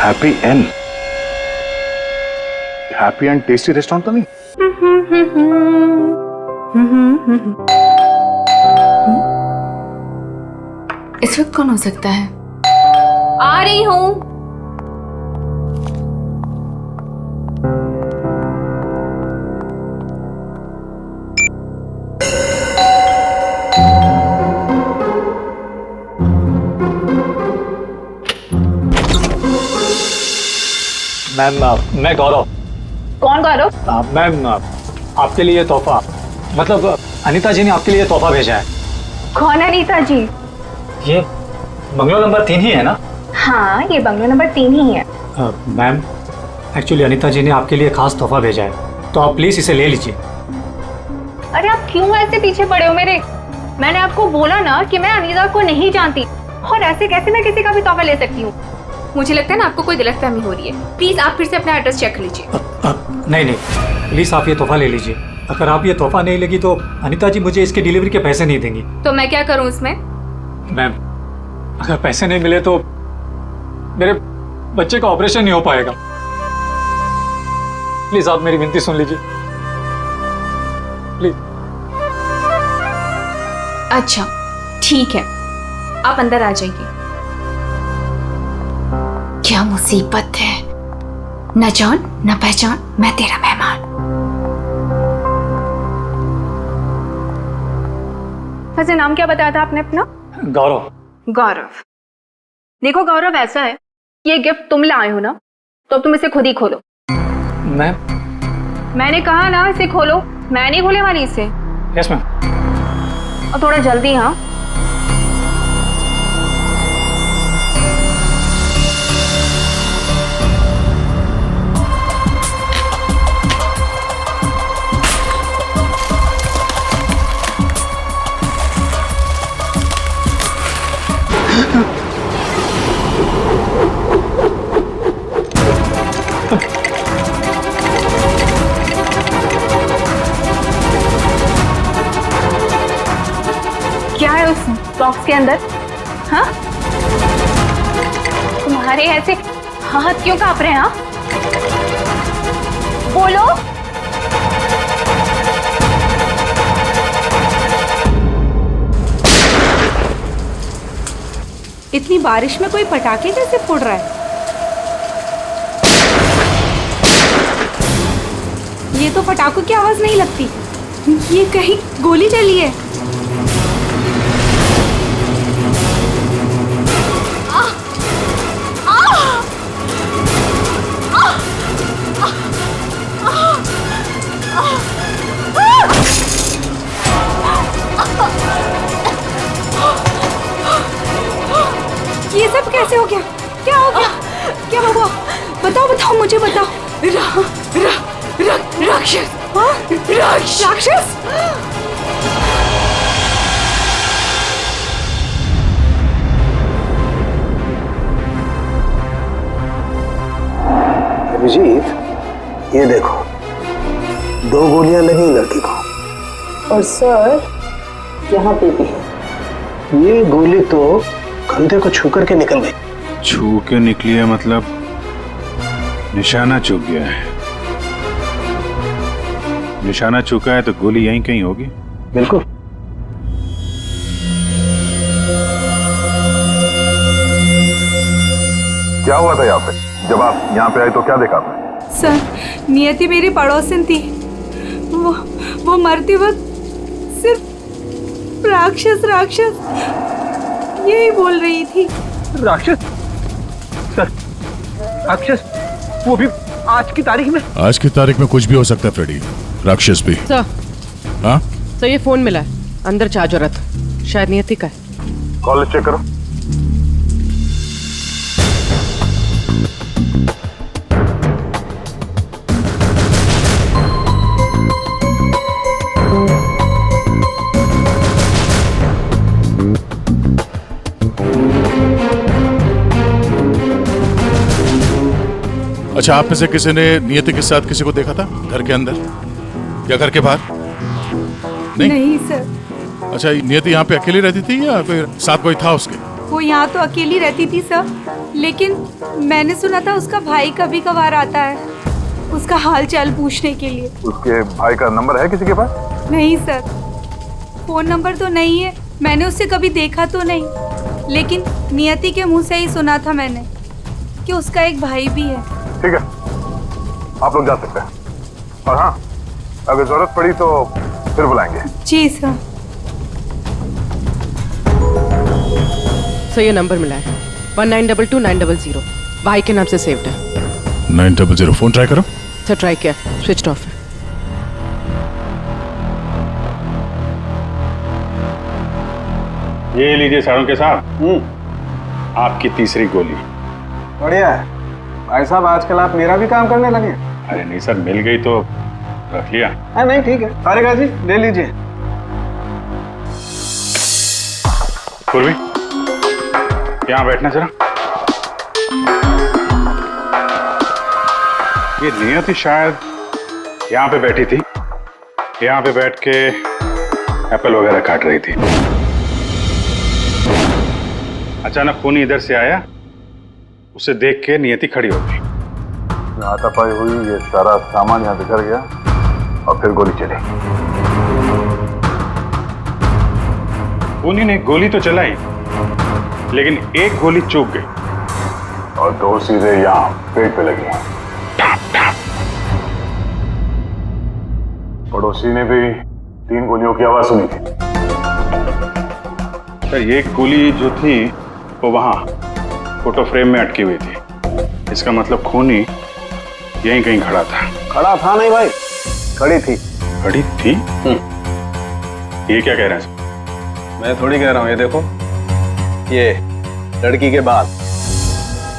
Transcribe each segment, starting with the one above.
Happy and tasty restaurant तो नहीं? इस वक्त कौन हो सकता है? आ रही हूँ। मैम, मैं गौरव। कौन गौरव? मैम, आपके लिए तोहफा, मतलब अनीता जी ने आपके लिए तोहफा भेजा है। कौन अनीता जी? ये बंगलो नंबर 3 ही है ना? हाँ, ये बंगलो नंबर 3 ही है। मैम, एक्चुअली अनीता जी ने आपके लिए खास तोहफा भेजा है, तो आप प्लीज इसे ले लीजिए। अरे आप क्यों ऐसे पीछे पड़े हो मेरे? मैंने आपको बोला ना कि मैं अनीता को नहीं जानती, और ऐसे कैसे मैं किसी का भी तोहफा ले सकती हूँ? मुझे लगता है ना आपको कोई गलतफहमी हो रही है। प्लीज आप फिर से अपना एड्रेस चेक कर लीजिए। नहीं, प्लीज आप ये तोहफा ले लीजिए। अगर आप ये तोहफा नहीं लेगी तो अनीता जी मुझे इसके डिलीवरी के पैसे नहीं देंगी। तो मैं क्या करूँ इसमें? मैम, अगर पैसे नहीं मिले तो मेरे बच्चे का ऑपरेशन नहीं हो पाएगा। प्लीज आप मेरी विनती सुन लीजिए, प्लीज। अच्छा ठीक है, आप अंदर आ जाइए। क्या मुसीबत है, न जान न पहचान, मैं तेरा मेहमान। वैसे नाम क्या बताया था आपने अपना? गौरव। गौरव। देखो गौरव, ऐसा है, ये गिफ्ट तुम लाए हो ना, तो तुम इसे खुद ही खोलो। मैंने कहा ना इसे खोलो, मैं नहीं खोलने वाली इसे। Yes ma'am. और थोड़ा जल्दी। हाँ, क्या है उस बॉक्स के अंदर? हाँ, तुम्हारे ऐसे हाथ क्यों कांप रहे हैं? हाँ, बोलो। इतनी बारिश में कोई पटाखे कैसे फोड़ रहा है? ये तो पटाखों की आवाज नहीं लगती, ये कहीं गोली चली है। ये सब कैसे हो गया? क्या हो गया? क्या हुआ? बताओ, मुझे बताओ। राक्षस। हाँ? राक्षस? अभिजीत, ये देखो, 2 गोलियां लगी लड़की को। और सर, यहाँ पे भी है। ये गोली तो कंधे को छू करके निकल गई। छू के निकली है मतलब निशाना चूक गया है। निशाना चूका है तो गोली यहीं कहीं होगी। बिल्कुल। क्या हुआ था यहाँ पे? जब आप यहाँ पे आए तो क्या देखा आपने? सर, नियति मेरी पड़ोसन थी। वो मरते वक्त सिर्फ राक्षस यही बोल रही थी। राक्षस? सर, राक्षस? वो भी आज की तारीख में? आज की तारीख में कुछ भी हो सकता है फ्रेडी, राक्षस भी। सर, हाँ सर, ये फोन मिला है, अंदर चार्ज हो रहा था, शायद नियति का है। कॉल चेक करो। अच्छा, आप में से किसी ने नियति के साथ किसी को देखा था घर के अंदर या घर के बाहर? नहीं सर। अच्छा, नियति यहाँ पे अकेली रहती थी या फिर साथ कोई था उसके? वो यहाँ तो अकेली रहती थी सर, लेकिन मैंने सुना था उसका भाई कभी कभार आता है उसका हाल चाल पूछने के लिए। उसके भाई का नंबर है किसी के पास? नहीं सर, फोन नंबर तो नहीं है, मैंने उससे कभी देखा तो नहीं, लेकिन नियति के मुंह से ही सुना था मैंने कि उसका एक भाई भी है। ठीक है, आप लोग जा सकते हैं। और हाँ, अगर जरूरत पड़ी तो फिर बुलाएंगे। जी सर। सर ये नंबर मिला है 1922-900, भाई के नाम से सेव्ड है। 900 फोन ट्राई करो। सर ट्राई किया, स्विच ऑफ है। ये लीजिए साळुंखे साहब, आपकी तीसरी गोली। बढ़िया है भाई साहब, आजकल आप मेरा भी काम करने लगे। अरे नहीं सर, मिल गई तो रख लिया। हाँ नहीं ठीक है, तारिका जी ले लीजिए। पूर्वी, यहाँ बैठना जरा। ये नियति शायद यहाँ पे बैठी थी, यहाँ पे बैठ के एप्पल वगैरह काट रही थी। अचानक खूनी इधर से आया, उसे देख के नियति खड़ी हो गई। हाथापाई हुई, ये सारा सामान यहाँ बिखर गया और फिर गोली चली। खूनी ने गोली तो चलाई, लेकिन एक गोली चूक गई और दो सीधे यहाँ पेट पे लगी। पड़ोसी ने भी 3 गोलियों की आवाज सुनी थी। सर ये गोली जो थी वो वहां फोटो फ्रेम में अटकी हुई थी। इसका मतलब खूनी यहीं कहीं खड़ा था। खड़ा था नहीं भाई, खड़ी थी। खड़ी थी? ये क्या कह रहे हैं सर? मैं थोड़ी कह रहा हूँ, ये देखो, ये लड़की के बाल।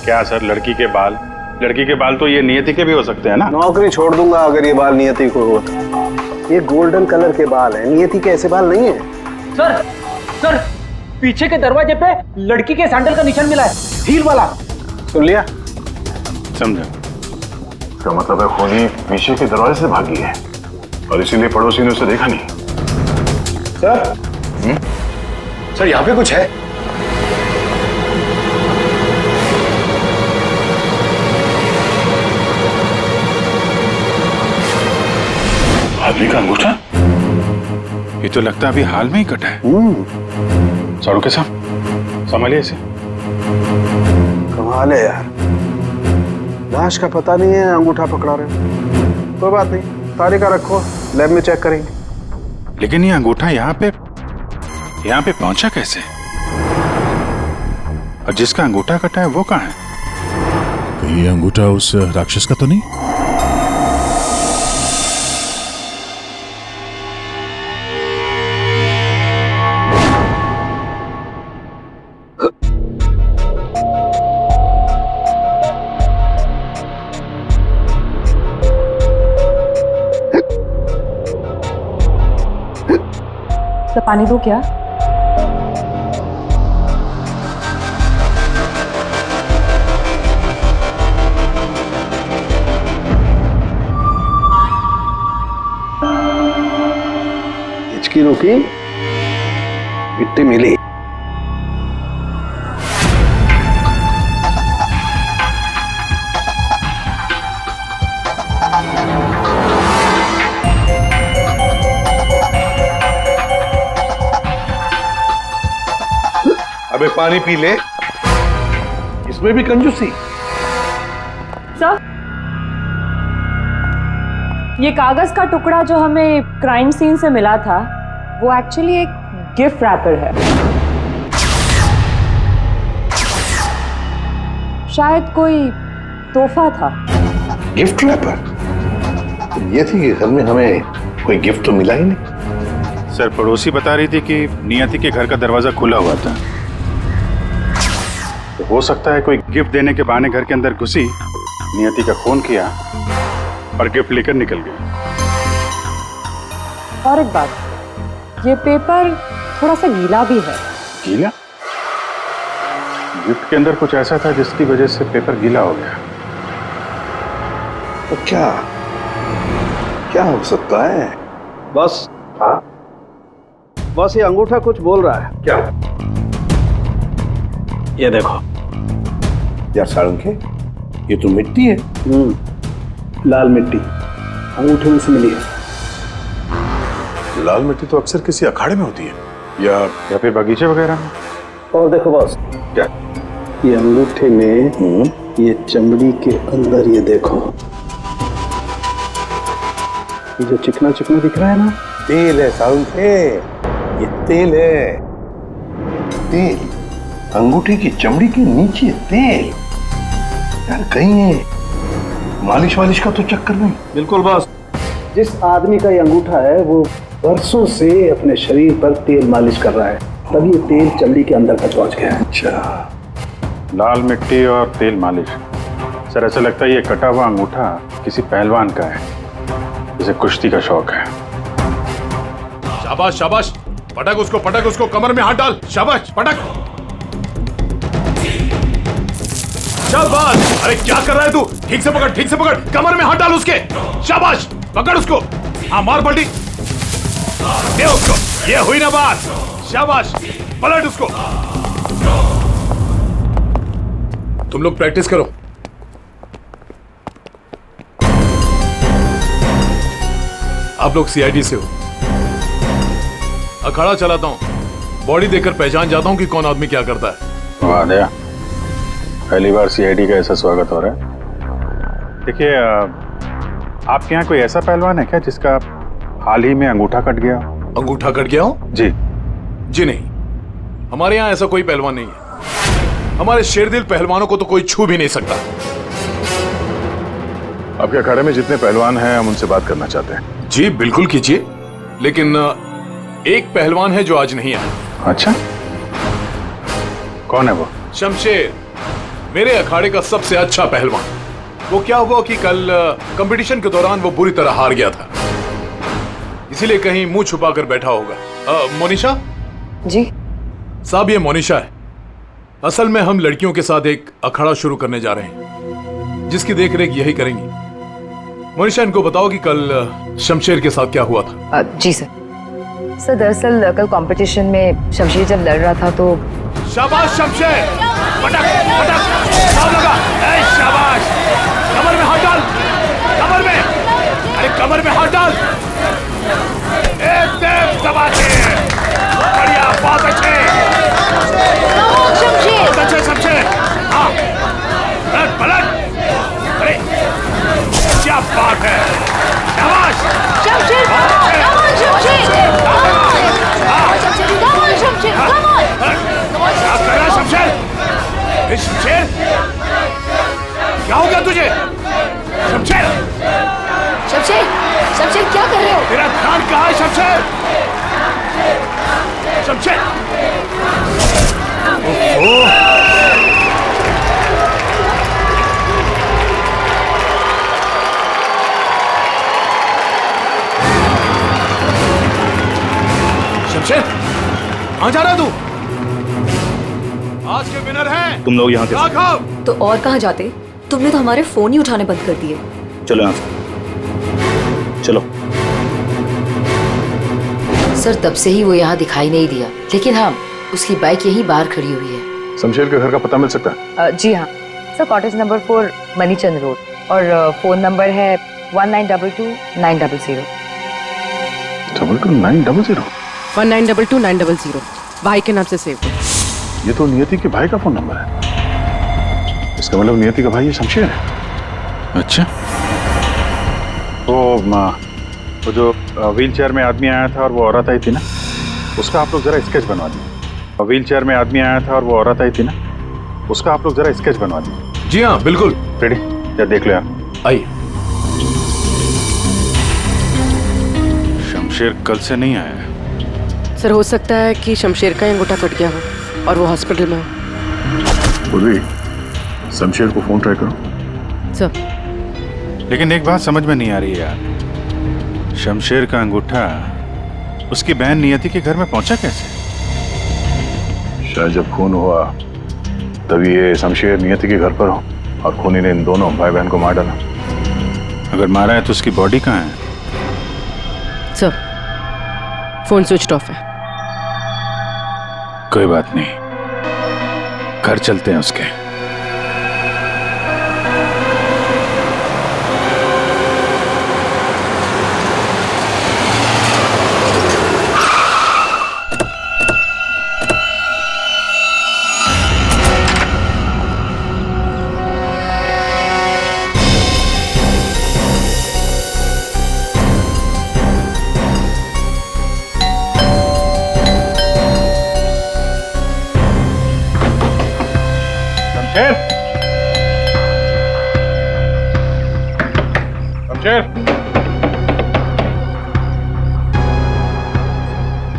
क्या सर, लड़की के बाल? लड़की के बाल तो ये नियति के भी हो सकते हैं ना। नौकरी छोड़ दूंगा अगर ये बाल नियति को हो तो। ये गोल्डन कलर के बाल है, नियति के ऐसे बाल नहीं है। सर पीछे के दरवाजे पे लड़की के सैंडल का निशान मिला है, हील वाला। सुन लिया? समझा। इसका मतलब है खूनी पीछे के दरवाजे से भागी है और इसीलिए पड़ोसी ने उसे देखा नहीं। सर सर यहाँ पे कुछ है। आदमी का अंगूठा? ये तो लगता है अभी हाल में ही कटा है। साळुंखे साहब संभालिए इसे। कमाल है यार, लाश का पता नहीं है, अंगूठा पकड़ा रहे। कोई बात नहीं, तारिका रखो, लैब में चेक करेंगे। लेकिन ये अंगूठा यहाँ पे पहुंचा कैसे? और जिसका अंगूठा कटा है वो कहाँ है? ये अंगूठा उस राक्षस का तो नहीं? तो पानी दो क्या? हिचकी रुकी, मिट्टी मिली। अबे पानी पी ले, इसमें भी कंजूसी। सर, ये कागज का टुकड़ा जो हमें क्राइम सीन से मिला था वो एक्चुअली एक गिफ्ट रैपर है। शायद कोई तोहफा था। Gift wrapper? ये थी कि घर में हमें कोई गिफ्ट तो मिला ही नहीं। सर पड़ोसी बता रही थी कि नियति के घर का दरवाजा खुला हुआ था, तो हो सकता है कोई गिफ्ट देने के बहाने घर के अंदर घुसी, नियति का खून किया और गिफ्ट लेकर निकल गई। और एक बात, ये पेपर थोड़ा सा गीला भी है। गीला? गिफ्ट के अंदर कुछ ऐसा था जिसकी वजह से पेपर गीला हो गया। तो क्या क्या हो सकता है? बस बस ये अंगूठा कुछ बोल रहा है। क्या? ये देखो। यार सारंगे, ये तो मिट्टी है। लाल मिट्टी अंगूठे में से मिली है। लाल मिट्टी तो अक्सर किसी अखाड़े में होती है या फिर बगीचे वगैरह में। और देखो बॉस, क्या? ये अंगूठे में ये चमड़ी के अंदर ये देखो, ये जो चिकना चिकना दिख रहा है ना, तेल है सारंगे, ये तेल है। तेल अंगूठे की चमड़ी के नीचे तेल। यार कहीं है मालिश वालिश का तो चक्कर नहीं? बिल्कुल बॉस। जिस आदमी का ये अंगूठा है वो बरसों से अपने शरीर पर तेल मालिश कर रहा है, तभी ये तेल चमड़ी के अंदर तक पहुंच गया है। अच्छा, लाल मिट्टी और तेल मालिश। सर ऐसा लगता है ये कटा हुआ अंगूठा किसी पहलवान का है, जिसे कुश्ती का शौक है। शाबाश शाबाश, पटक उसको, कमर में हाथ डाल। शाबाश, पटक। शाबाश। अरे क्या कर रहा है तू? ठीक से पकड़, कमर में हाथ डाल उसके। शाबाश, पकड़ उसको। हाँ, मार पलटी दे उसको। ये हुई ना बात। शाबाश, पलट उसको। तुम लोग प्रैक्टिस करो। आप लोग सीआईडी से हो। अखाड़ा चलाता हूं, बॉडी देखकर पहचान जाता हूं कि कौन आदमी क्या करता है। वाह दया, पहली बार सीआईडी का ऐसा स्वागत हो रहा है। देखिए, आपके यहाँ कोई ऐसा पहलवान है क्या जिसका हाल ही में अंगूठा कट गया? अंगूठा कट गया हो? जी नहीं, हमारे यहाँ ऐसा कोई पहलवान नहीं है। हमारे शेरदिल पहलवानों को तो कोई छू भी नहीं सकता। आपके अखाड़े में जितने पहलवान हैं हम उनसे बात करना चाहते हैं। जी बिल्कुल कीजिए, लेकिन एक पहलवान है जो आज नहीं आया। अच्छा, कौन है वो? शमशेर, मेरे अखाड़े का सबसे अच्छा पहलवान। वो क्या हुआ कि कल कंपटीशन के दौरान वो बुरी तरह हार गया था, इसीलिए कहीं मुंह छुपाकर बैठा होगा। मोनिशा जी साहब, ये मोनिशा है। असल में हम लड़कियों के साथ एक अखाड़ा शुरू करने जा रहे हैं, जिसकी देखरेख यही करेंगी। मोनिशा, इनको बताओ कि कल शमशेर के साथ क्या हुआ था। जी सर। सर दरअसल कल कंपटीशन में शमशेर जब लड़ रहा था तो। शाबाश शमशेर, पटक दाव लगा। ए शाबाश, कमर में हाथ डाल, कमर में। अरे कमर में हाथ डाल। एकदम दबा के। बढ़िया, बहुत अच्छे शमशेर। हाँ, पलट। अरे क्या बात है, शाबाश शमशेर, शमशेर, क्या हो गया तुझे? शमशेर, शमशेर क्या कर रहे हो? तेरा ध्यान कहाँ है शमशेर? शमशेर, शमशेर, कहाँ जा रहा है तू? आज के विनर हैं तुम लोग यहाँ के। राघव। तो और कहाँ जाते? तुमने तो हमारे फोन ही उठाने बंद कर दिए। चलो यहाँ से, चलो। सर तब से ही वो यहाँ दिखाई नहीं दिया, लेकिन हाँ, उसकी बाइक यहीं बाहर खड़ी हुई है। शमशेर के घर का पता मिल सकता है? जी हाँ सर, कॉटेज नंबर 4 मनीचंद रोड और फोन नंबर है 1922-900। 900? 1922-900 भाई के नाम से सेव है। ये तो नियति के भाई का फोन नंबर है। इसका मतलब नियति का भाई ये शमशेर है। अच्छा, वो जो व्हील चेयर में आदमी आया था और वो औरत आई थी ना, उसका आप लोग जरा स्केच बनवा दीजिए। व्हील चेयर में आदमी आया था और वो औरत आई थी ना, उसका आप लोग जरा स्केच बनवा दीजिए। जी हाँ बिल्कुल। रेडी? या देख लो यार। आइए। शमशेर कल से नहीं आया है। सर हो सकता है कि शमशेर का अंगूठा कट गया हो और वो हॉस्पिटल में हो। उर्वी, शमशेर को फोन ट्राई करो। सर लेकिन एक बात समझ में नहीं आ रही यार, शमशेर का अंगूठा उसकी बहन नियति के घर में पहुंचा कैसे? शायद जब खून हुआ तभी ये शमशेर नियति के घर पर हो और खूनी ने इन दोनों भाई बहन को मार डाला। अगर मारा है तो उसकी बॉडी कहाँ है? सर फोन स्विच ऑफ है। कोई बात नहीं, घर चलते हैं उसके।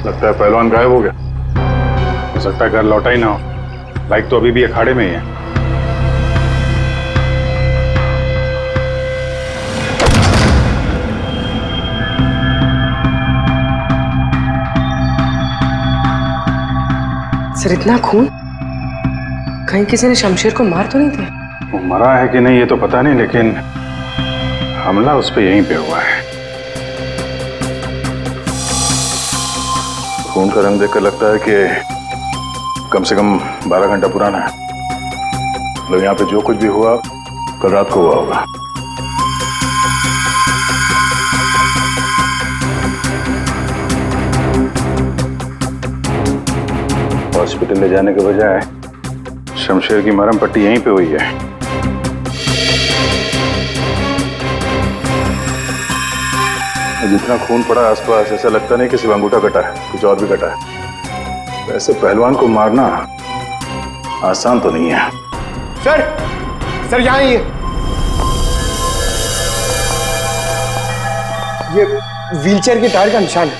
लगता है पहलवान गायब हो गया। हो सकता है घर लौटा ही ना हो। बाइक तो अभी भी अखाड़े में ही है। सर इतना खून, कहीं किसी ने शमशेर को मार तो नहीं दिया? वो मरा है कि नहीं ये तो पता नहीं, लेकिन हमला उस पर यहीं पे हुआ है। खून का रंग देखकर लगता है कि कम से कम 12 घंटा पुराना है। मतलब यहाँ पे जो कुछ भी हुआ कल रात को हुआ होगा। हॉस्पिटल ले जाने के बजाय शमशेर की मरहम पट्टी यहीं पे हुई है। जितना खून पड़ा आसपास ऐसा लगता नहीं कि सिर्फ अंगूठा कटा है, कुछ और भी कटा है। वैसे पहलवान को मारना आसान तो नहीं है। सर यहाँ ये व्हीलचेयर के टायर का निशान है।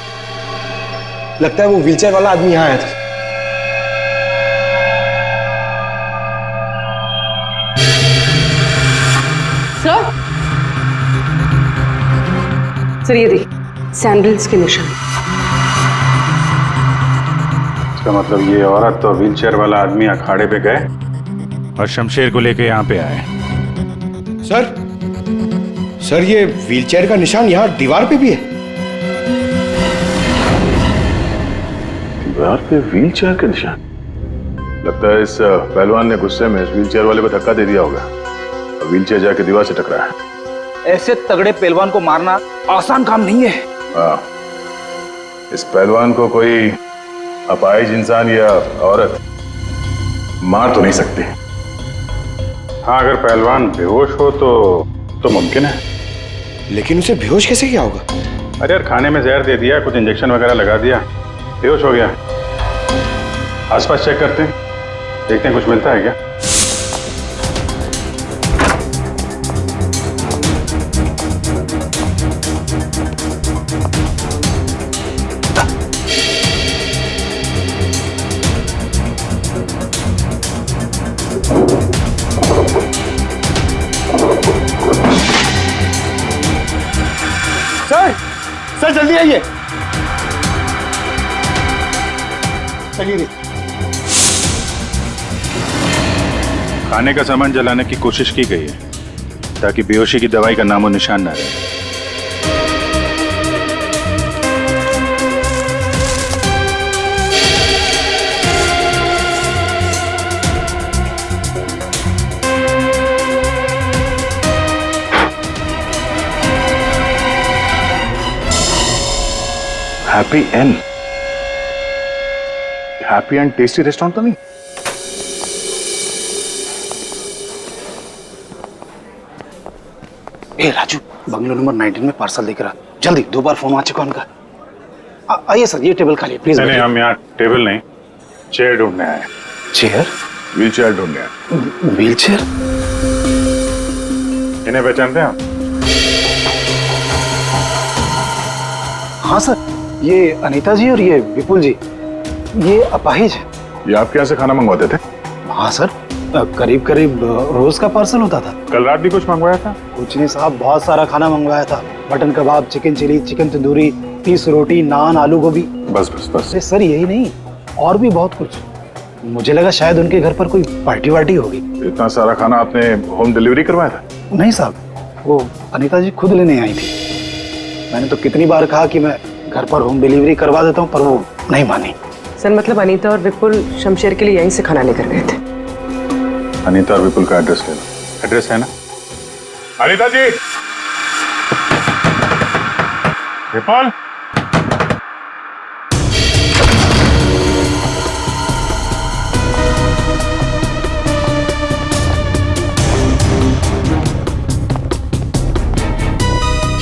लगता है वो व्हीलचेयर वाला आदमी यहाँ आया था। सर ये देखिए सैंडल्स के निशान। इसका मतलब ये औरत और व्हीलचेयर वाला आदमी अखाड़े पे गए और शमशेर को लेके यहाँ पे आए। सर ये व्हीलचेयर का निशान यहाँ दीवार पे भी है। दीवार पे व्हीलचेयर का निशान? लगता है इस पहलवान ने गुस्से में इस व्हीलचेयर वाले को धक्का दे दिया होगा और व्हीलचेयर जाके दीवार से टकराया। ऐसे तगड़े पहलवान को मारना आसान काम नहीं है। हाँ, इस पहलवान को कोई अपाहिज इंसान या औरत मार तो नहीं सकती। हाँ, अगर पहलवान बेहोश हो तो मुमकिन है। लेकिन उसे बेहोश कैसे किया होगा? अरे यार, खाने में जहर दे दिया, कुछ इंजेक्शन वगैरह लगा दिया, बेहोश हो गया। आसपास चेक करते हैं, देखते हैं कुछ मिलता है क्या। सर जल्दी आइए। चलिए। खाने का सामान जलाने की कोशिश की गई है ताकि बेहोशी की दवाई का नामो निशान न रहे। हैप्पी एंड टेस्टी रेस्टोरेंट तो नहीं? ए राजू, बंगलो नंबर 19 में पार्सल लेकर आ जल्दी। 2 बार फोन आ चुका उनका। आइए सर, ये टेबल खाली प्लीज। नहीं, हम यहाँ टेबल नहीं, चेयर ढूंढने आए। चेयर? व्हील चेयर ढूंढने आए। Wheel chair? इन्हें पहचानते हैं आप? हाँ सर, ये अनीता जी और ये विपुल जी, ये अपाहिज है। ये आपके यहाँ से खाना मंगवाते थे? हाँ सर, करीब करीब रोज का पार्सल होता था। कल रात भी कुछ मंगवाया था? कुछ नहीं साहब, बहुत सारा खाना मंगवाया था। मटन कबाब, चिकन चिली, चिकन तंदूरी, 30 रोटी, नान, आलू गोभी। बस बस बस। सर यही नहीं, और भी बहुत कुछ। मुझे लगा शायद उनके घर पर कोई पार्टी वार्टी होगी। इतना सारा खाना आपने होम डिलीवरी करवाया था? नहीं साहब, वो अनीता जी खुद लेने आई थी। मैंने तो कितनी बार कहा कि मैं घर पर होम डिलीवरी करवा देता हूँ, पर वो नहीं मानी। सर मतलब अनीता और विपुल शमशेर के लिए यहीं से खाना लेकर गए थे? अनीता और विपुल का एड्रेस ले लो। एड्रेस है ना? अनीता जी, विपुल,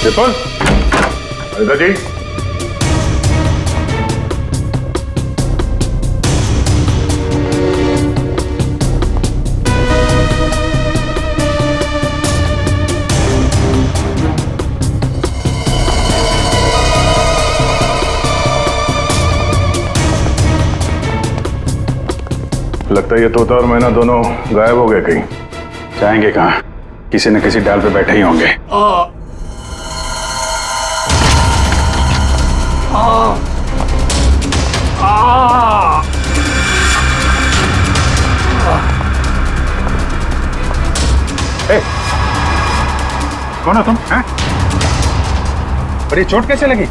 विपुल, अनीता जी, लगता है ये तोता और मैना दोनों गायब हो गए कहीं। जाएंगे कहाँ? किसी न किसी डाल पे बैठे ही होंगे। कौन हो तुम? हैं? बड़ी चोट कैसे लगी?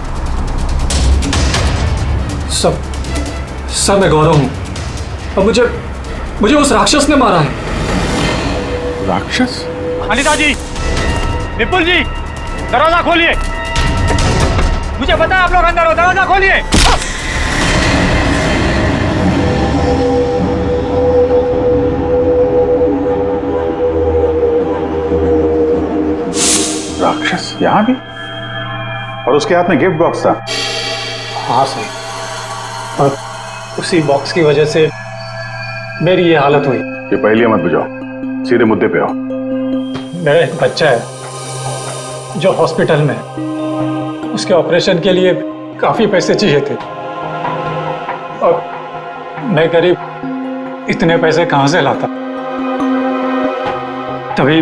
सब मैं गौरव हूँ। अब मुझे उस राक्षस ने मारा है। राक्षस? अनीता जी, विपुल जी, दरवाजा खोलिए। मुझे पता है आप लोग अंदर हो, दरवाजा खोलिए। राक्षस यहाँ भी? और उसके हाथ में गिफ्ट बॉक्स था। हाँ सही, और उसी बॉक्स की वजह से मेरी ये हालत हुई। ये पहले मत बुझाओ, सीधे मुद्दे पे आओ। मेरा एक बच्चा है जो हॉस्पिटल में है। उसके ऑपरेशन के लिए काफी पैसे चाहिए थे और मैं करीब इतने पैसे कहाँ से लाता। तभी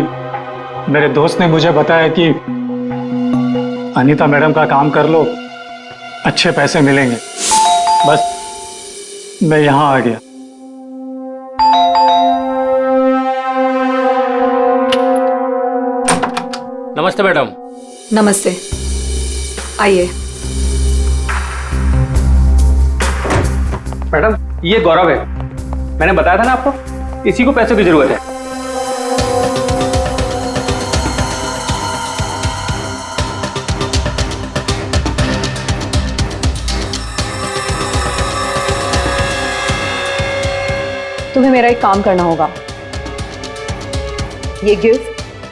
मेरे दोस्त ने मुझे बताया कि अनीता मैडम का काम कर लो, अच्छे पैसे मिलेंगे। बस मैं यहाँ आ गया। नमस्ते मैडम। नमस्ते, आइए। मैडम, ये गौरव है। मैंने बताया था ना आपको, इसी को पैसे की जरूरत है। तुम्हें मेरा एक काम करना होगा। ये गिफ्ट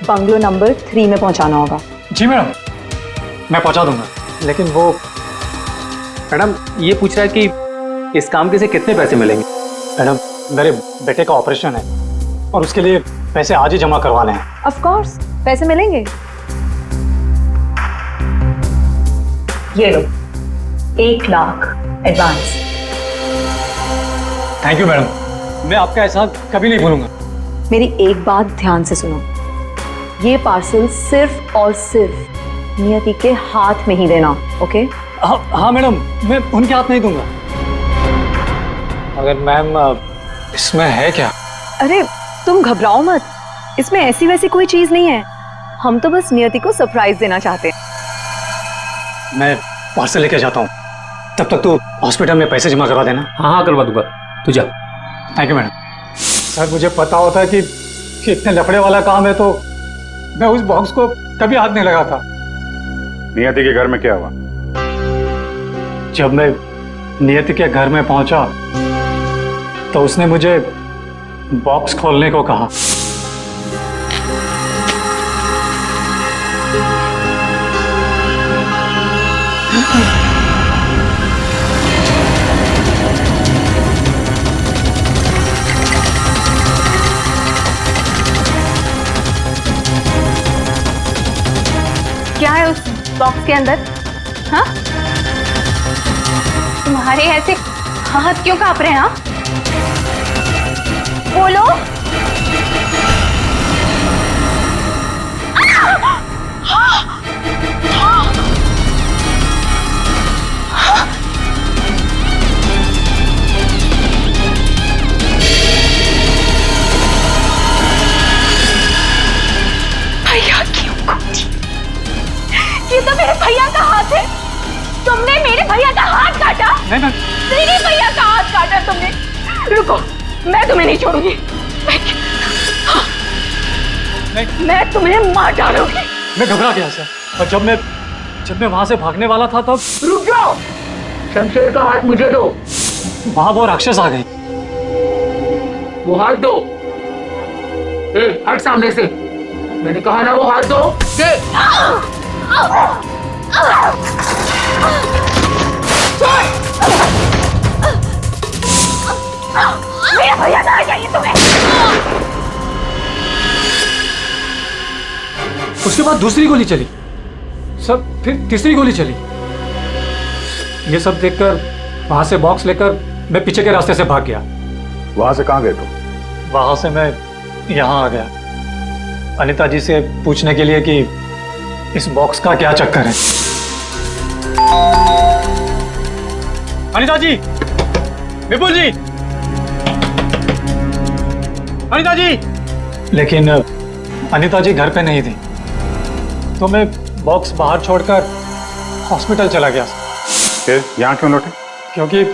बंगलो नंबर 3 में पहुंचाना होगा। जी मैडम, मैं पहुंचा दूंगा। लेकिन वो मैडम, ये पूछ रहा है कि इस काम के से कितने पैसे मिलेंगे। मैडम, मेरे बेटे का ऑपरेशन है और उसके लिए पैसे आज ही जमा करवाने हैं। ऑफ कोर्स, पैसे मिलेंगे। ये लो, 1 lakh advance. Thank you madam, मैं आपका एहसान कभी नहीं भूलूंगा। मेरी एक बात ध्यान से सुनो, ये पार्सल सिर्फ और सिर्फ नियति के हाथ में ही देना, ओके? हाँ मैडम, मैं उनके हाथ नहीं दूंगा। अगर मैम, इसमें है क्या? अरे तुम घबराओ मत, इसमें ऐसी वैसी कोई चीज नहीं है। हम तो बस नियति को सरप्राइज देना चाहते हैं। मैं पार्सल लेके जाता हूँ, तब तक तू हॉस्पिटल में पैसे जमा करवा देना। हाँ करवा दूंगा, तू जा। Thank you madam. सर, मुझे पता होता कि इतने लफड़े वाला काम है तो मैं उस बॉक्स को कभी हाथ नहीं लगाता। नियति के घर में क्या हुआ? जब मैं नियति के घर में पहुंचा तो उसने मुझे बॉक्स खोलने को कहा। क्या है उस बॉक्स के अंदर? हाँ, तुम्हारे ऐसे हाथ क्यों कांप रहे हैं? हाँ, बोलो। भैया क्यों कूदी? ये तो मेरे भैया का हाथ है। तुमने मेरे भैया का हाथ काटा? नहीं। मेरे भैया का हाथ काटा तुमने। रुको, मैं तुम्हें नहीं छोड़ूंगी। मैं तुम्हें मार डालूंगी। मैं घबरा गया सर, और जब मैं वहां से भागने वाला था तब रुक जाओ, शमशेर का हाथ मुझे दो। वहां वो राक्षस आ गई। वो हाथ दो। ए, हट सामने से, मैंने कहा ना वो हाथ दो। मेरा भैया कहाँ चाहिए तुम्हें? उसके बाद दूसरी गोली चली, सब फिर तीसरी गोली चली। ये सब देखकर वहां से बॉक्स लेकर मैं पीछे के रास्ते से भाग गया। वहां से कहां गए तुम? वहां से मैं यहाँ आ गया अनिता जी से पूछने के लिए कि इस बॉक्स का क्या चक्कर है। अनिता जी, विपुल जी, अनिता जी। लेकिन अनिता जी घर पे नहीं थी, तो मैं बॉक्स बाहर छोड़कर हॉस्पिटल चला गया। फिर यहाँ क्यों लौटे? क्योंकि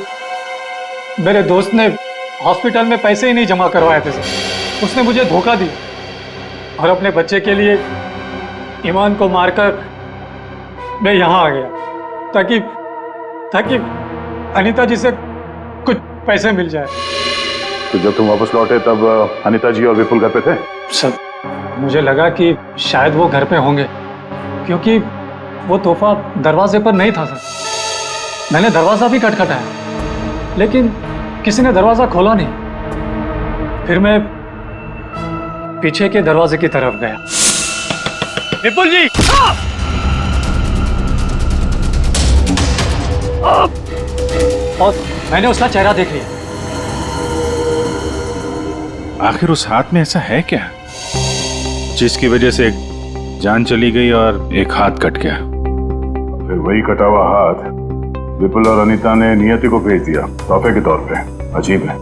मेरे दोस्त ने हॉस्पिटल में पैसे ही नहीं जमा करवाए थे सर। उसने मुझे धोखा दिया और अपने बच्चे के लिए ईमान को मारकर मैं यहाँ आ गया ताकि अनीता जी से कुछ पैसे मिल जाए। तो जब तुम वापस लौटे तब अनीता जी और विपुल घर पे थे? सर, मुझे लगा कि शायद वो घर पे होंगे क्योंकि वो तोहफा दरवाजे पर नहीं था सर। मैंने दरवाजा भी खटखटाया लेकिन किसी ने दरवाजा खोला नहीं। फिर मैं पीछे के दरवाजे की तरफ गया। विपुल जी! और मैंने उसका चेहरा देख लिया। आखिर उस हाथ में ऐसा है क्या जिसकी वजह से एक जान चली गई और एक हाथ कट गया? फिर वही कटा हुआ हाथ विपुल और अनीता ने नियति को भेज दिया तोहफे के तौर पे। अजीब है।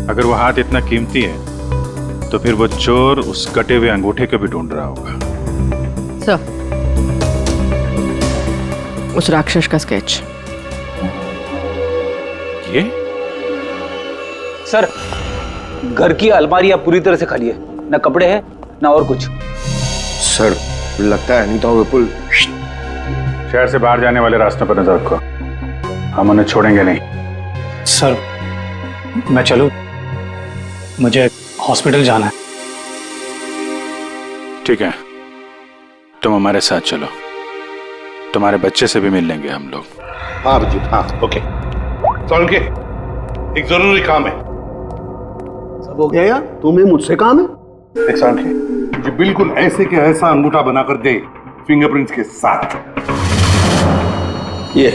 अगर वो हाथ इतना कीमती है तो फिर वो चोर उस कटे हुए अंगूठे को भी ढूंढ रहा होगा। सर, उस राक्षस का स्केच। ये? सर, घर की अलमारियां पूरी तरह से खाली है, ना कपड़े हैं ना और कुछ। सर, लगता है अनीता और विपुल शहर से बाहर जाने वाले रास्ते पर नजर रखो, हम उन्हें छोड़ेंगे नहीं। सर, मैं चलूं? मुझे हॉस्पिटल जाना है। ठीक है, तुम हमारे साथ चलो, तुम्हारे बच्चे से भी मिल लेंगे हम लोग। हाँ अभिजीत, हाँ ओके। सोलंकी, एक जरूरी काम है। सब हो गया यार, तुम्हें मुझसे काम है? एक सोलंकी, मुझे बिल्कुल ऐसे के ऐसा अंगूठा बनाकर दे फिंगरप्रिंट्स के साथ। ये?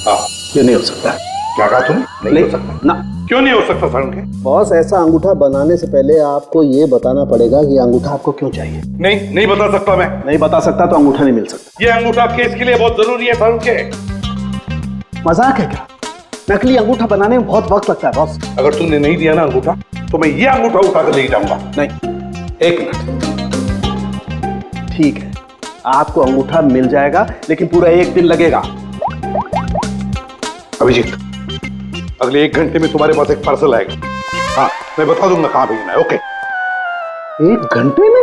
हाँ। ये नहीं हो सकता। क्या कहा तुमने? नहीं हो सकता ना। क्यों नहीं हो सकता सोलंकी? बॉस, ऐसा अंगूठा बनाने से पहले आपको ये बताना पड़ेगा कि अंगूठा आपको क्यों चाहिए। नहीं बता सकता मैं। नहीं बता सकता तो अंगूठा नहीं मिल सकता। ये अंगूठा केस के लिए बहुत जरूरी है सोलंकी। मजाक है क्या? नकली अंगूठा बनाने में बहुत वक्त लगता है बॉस। अगर तुमने नहीं दिया ना अंगूठा तो मैं ये अंगूठा उठाकर ले जाऊंगा। नहीं, एक मिनट। ठीक है, आपको अंगूठा मिल जाएगा लेकिन पूरा 1 दिन लगेगा। अभिजीत, अगले 1 घंटे में तुम्हारे पास एक पार्सल आएगा। हाँ, मैं बता दूंगा कहां भेजना है। ओके? 1 घंटे में?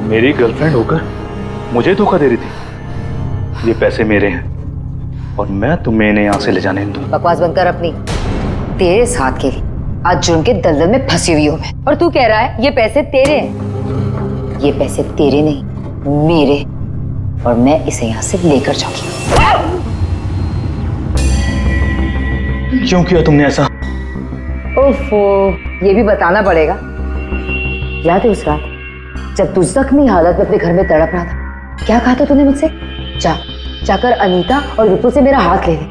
मेरी गर्लफ्रेंड होकर मुझे धोखा दे रही थी। ये पैसे मेरे हैं और मैं तुम्हें इन्हें यहाँ से ले जाने नहीं दूंगा। बकवास बंद कर अपनी। तेरे साथ के लिए आज जुर्म के दलदल में फंसी हुई हूँ मैं, और तू कह रहा है ये पैसे तेरे हैं। ये पैसे तेरे नहीं, मेरे, और मैं इसे यहाँ से लेकर जाऊंगी। क्यों किया तुमने ऐसा? ओफो, ये भी बताना पड़ेगा। याद है उस रात जब तू जख्मी हालत में अपने घर में तड़प रहा था, क्या कहा था तूने मुझसे? जाकर अनीता और विपुल से मेरा हाथ ले ले।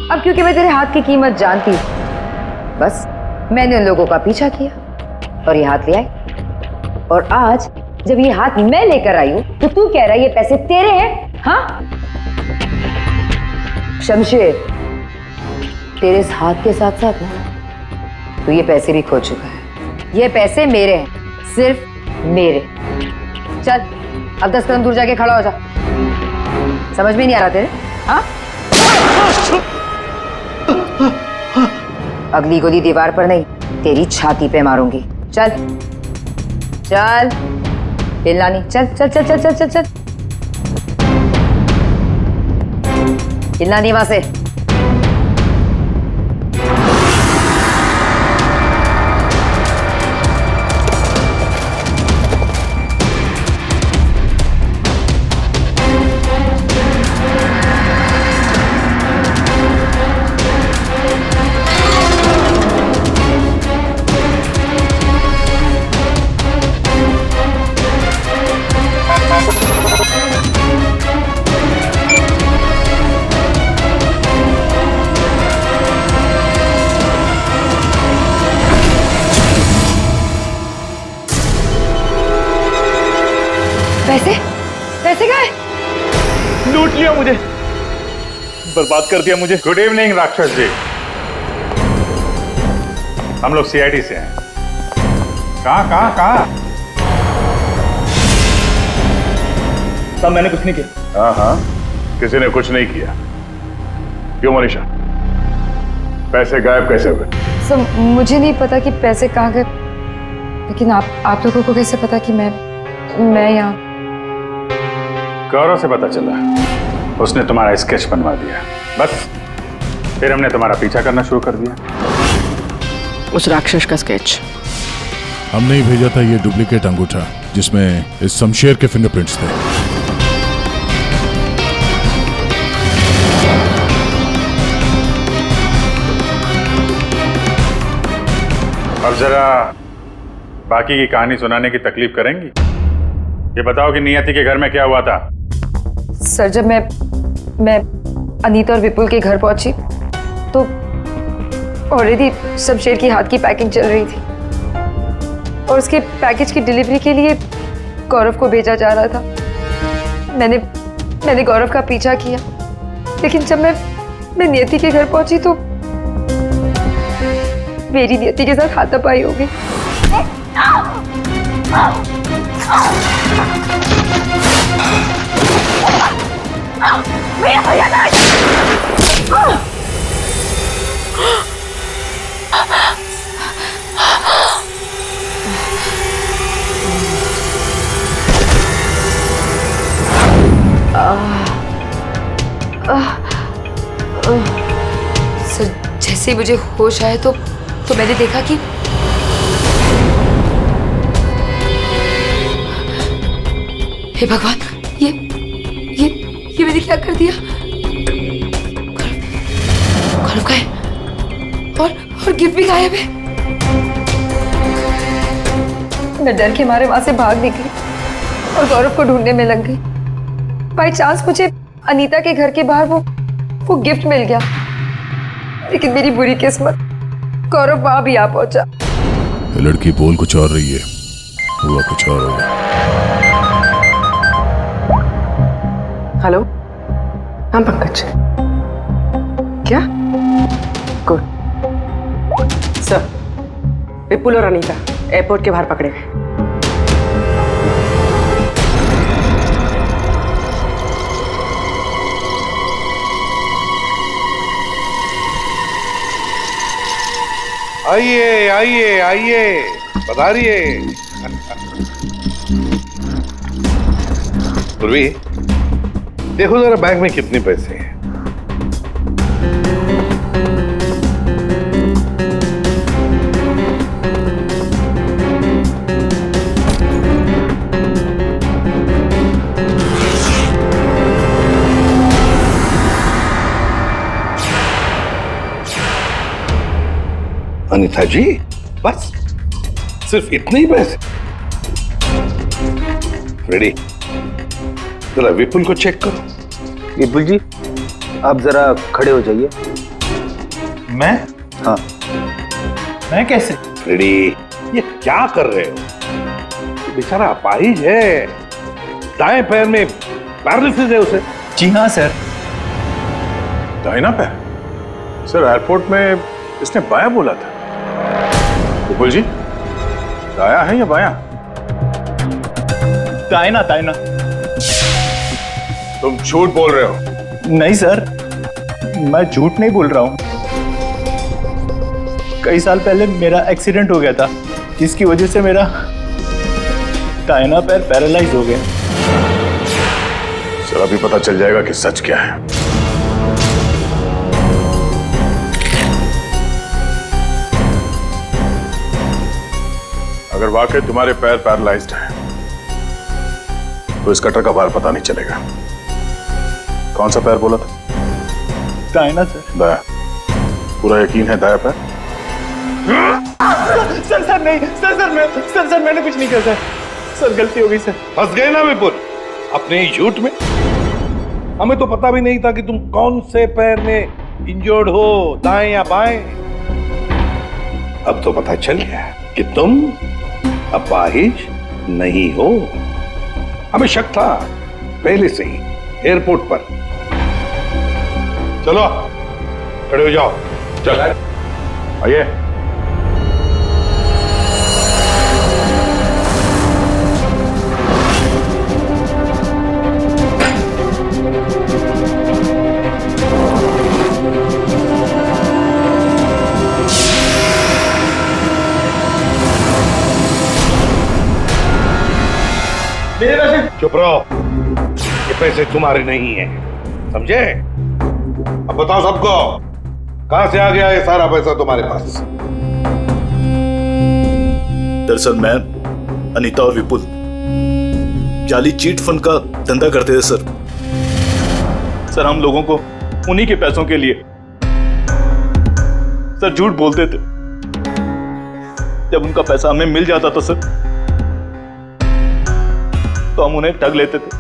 अब क्योंकि मैं तेरे हाथ की कीमत जानती हूँ, बस मैंने उन लोगों का पीछा किया और ये हाथ ले आई। और आज जब ये हाथ मैं लेकर आई हूँ तो तू कह रहा है ये पैसे तेरे हैं? हाँ शमशेर, तेरे इस हाथ के साथ साथ ना तो ये पैसे भी खो चुका है। ये पैसे मेरे हैं, सिर्फ मेरे। चल अब 10 कदम दूर जाके खड़ा हो जा। समझ में नहीं आ रहा तेरे? हाँ, अगली गोली दीवार पर नहीं, तेरी छाती पे मारूंगी। चल चल, हिलना नहीं। चल चल चल चल चल चल चल, हिलना नहीं वहां से। पैसे पैसे गए, लूट लिया मुझे, बर्बाद कर दिया मुझे। गुड इवनिंग राक्षस जी, हम लोग सीआईडी से हैं। कहाँ? सब मैंने कुछ नहीं किया। हाँ, किसी ने कुछ नहीं किया। क्यों मनीषा, पैसे गायब कैसे हुए? सर मुझे नहीं पता कि पैसे कहाँ गए, लेकिन आप लोगों को कैसे पता कि मैं यहाँ? गौरव से पता चला, उसने तुम्हारा स्केच बनवा दिया। बस फिर हमने तुम्हारा पीछा करना शुरू कर दिया। उस राक्षस का स्केच हमने ही भेजा था, ये डुप्लीकेट अंगूठा जिसमें इस शमशेर के फिंगरप्रिंट्स थे। अब जरा बाकी की कहानी सुनाने की तकलीफ करेंगी? ये बताओ कि नियति के घर में क्या हुआ था? सर जब मैं अनीता और विपुल के घर पहुंची तो ऑलरेडी शमशेर की हाथ की पैकिंग चल रही थी और उसके पैकेज की डिलीवरी के लिए गौरव को भेजा जा रहा था। मैंने गौरव का पीछा किया, लेकिन जब मैं नियति के घर पहुंची तो मेरी नियति के साथ हाथापाई हो गई। सर जैसे ही मुझे होश आया तो मैंने देखा कि हे भगवान, ये मैंने क्या कर दिया? गौरव का है और गिफ्ट भी गायब है। मैं डर के मारे वहां से भाग निकली और गौरव को ढूंढने में लग गई। बाई चांस मुझे अनीता के घर के बाहर वो गिफ्ट मिल गया, लेकिन मेरी बुरी किस्मत गौरव वहां भी आ पहुंचा। ये लड़की बोल कुछ और रही है, हुआ कुछ और होगा। हेलो, हाँ पंकज, क्या? गुड सर, विपुल और अनीता एयरपोर्ट के बाहर पकड़े गए। आइए आइए आइए, पधारिए। पूर्वी, देखो जरा बैंक में कितने पैसे हैं। अनीता जी, बस सिर्फ इतने ही पैसे? रेडी, जरा विपुल को चेक करो। विपुल जी, आप जरा खड़े हो जाइए। मैं? हाँ। मैं कैसे? रेडी, ये क्या कर रहे हो? बेचारा अपाहिज है, दाएं पैर में पैरालिसिस है उसे। जी हाँ सर। दाहिना पैर? सर एयरपोर्ट में इसने बायां बोला था। विपुल जी, दाया है या बायां? दाहिना दाहिना। तुम झूठ बोल रहे हो। नहीं सर, मैं झूठ नहीं बोल रहा हूं। कई साल पहले मेरा एक्सीडेंट हो गया था, जिसकी वजह से मेरा दाहिना पैर पैरालाइज हो गया। सर अभी पता चल जाएगा कि सच क्या है। अगर वाकई तुम्हारे पैर पैरालाइज्ड हैं, तो इस कटर का भार पता नहीं चलेगा। कौन सा पैर बोला था? दाहिना सर। दाया? पूरा यकीन है दाया पैर? सर नहीं, सर मैंने कुछ नहीं किया सर गलती हो गई सर। फंस गए ना विपुल अपने ही झूठ में। हमें तो पता भी नहीं था कि तुम कौन से पैर में इंजर्ड हो, दाएं या बाएं। अब तो पता चल गया कि तुम अपाहिज नहीं हो। हमें शक था पहले से ही एयरपोर्ट पर। चलो खड़े हो जाओ। चल आइए। चुप रहो, ये पैसे तुम्हारे नहीं हैं, समझे? अब बताओ सबको, कहां से आ गया ये सारा पैसा तुम्हारे पास? दरअसल मैं, अनीता और विपुल जाली चीट फंड का धंधा करते थे सर। सर हम लोगों को उन्हीं के पैसों के लिए सर झूठ बोलते थे। जब उनका पैसा हमें मिल जाता था सर, तो हम उन्हें ठग लेते थे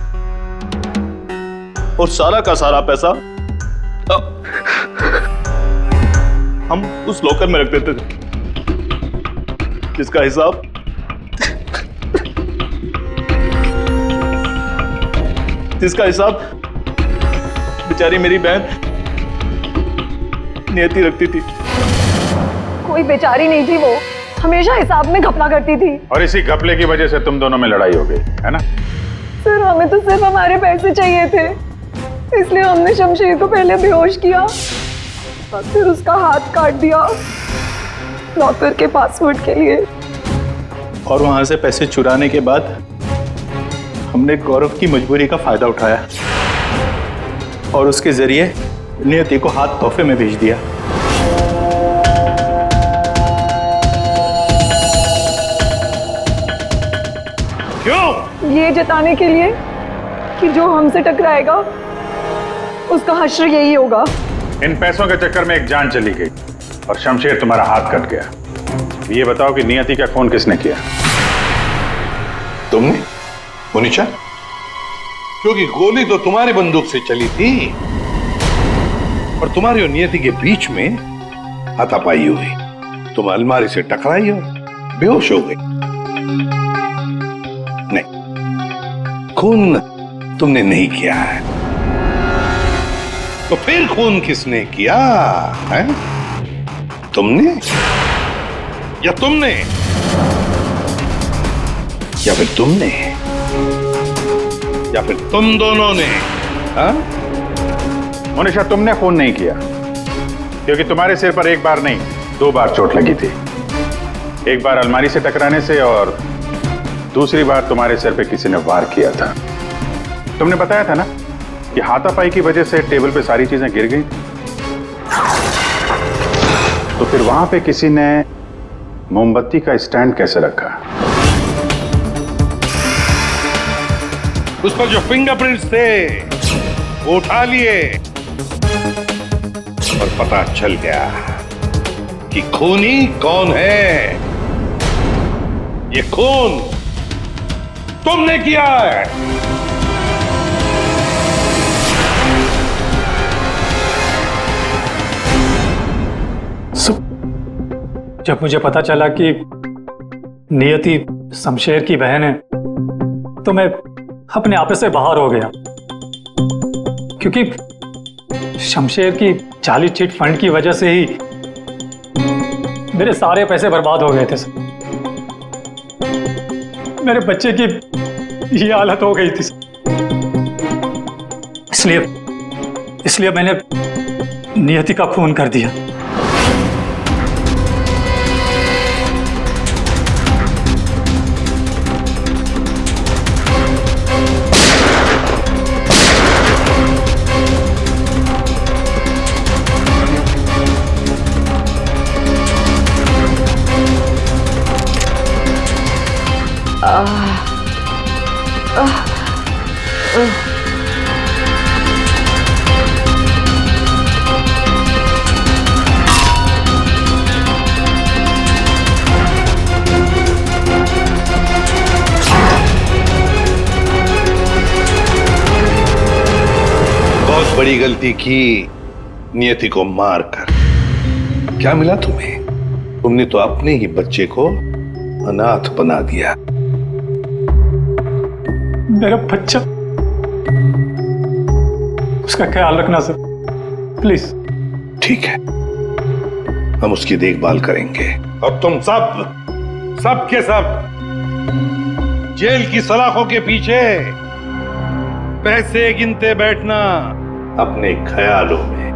और सारा का सारा पैसा हम उस लॉकर में रख देते थे, जिसका हिसाब बेचारी मेरी बहन नियति रखती थी। कोई बेचारी नहीं थी, वो हमेशा हिसाब में घपला करती थी। और इसी घपले की वजह से तुम दोनों में लड़ाई हो गई, है ना? सर हमें तो सिर्फ हमारे पैसे चाहिए थे, इसलिए हमने शमशेर को पहले बेहोश किया और फिर उसका हाथ काट दिया लॉकर के पासवर्ड के लिए। और वहां से पैसे चुराने के बाद हमने गौरव की मजबूरी का फायदा उठाया और उसके जरिए नियति को हाथ तोहफे में भेज दिया। क्यों? ये जताने के लिए कि जो हमसे टकराएगा उसका हश्र यही होगा। इन पैसों के चक्कर में एक जान चली गई और शमशेर तुम्हारा हाथ कट गया। ये बताओ कि नियति का खून किसने किया? तुमने, मुनीशा? क्योंकि गोली तो तुम्हारी बंदूक से चली थी और तुम्हारी और नियति के बीच में हाथापाई हुई। तुम अलमारी से टकराई और बेहोश हो गई। नहीं, खून तुमने नहीं किया है। तो फिर खून किसने किया है? तुमने या तुमने या फिर तुमने या फिर तुम दोनों ने? हाँ? मोनिशा, तुमने खून नहीं किया, क्योंकि तुम्हारे सिर पर एक बार नहीं 2 बार चोट लगी थी। एक बार अलमारी से टकराने से और दूसरी बार तुम्हारे सिर पे किसी ने वार किया था। तुमने बताया था ना कि हाथापाई की वजह से टेबल पे सारी चीजें गिर गई थी। तो फिर वहां पे किसी ने मोमबत्ती का स्टैंड कैसे रखा? उस पर जो फिंगरप्रिंट्स थे वो उठा लिए और पता चल गया कि खूनी कौन है। ये खून तुमने किया है। जब मुझे पता चला कि नियति शमशेर की बहन है तो मैं अपने आप से बाहर हो गया, क्योंकि शमशेर की जाली चिट फंड की वजह से ही मेरे सारे पैसे बर्बाद हो गए थे। मेरे बच्चे की ये हालत हो गई थी। इसलिए मैंने नियति का खून कर दिया। बहुत बड़ी गलती की नियति को मारकर। क्या मिला तुम्हें? तुमने तो अपने ही बच्चे को अनाथ बना दिया। मेरा बच्चा, उसका ख्याल रखना सर, प्लीज। ठीक है, हम उसकी देखभाल करेंगे और तुम सब के सब जेल की सलाखों के पीछे पैसे गिनते बैठना अपने ख्यालों में।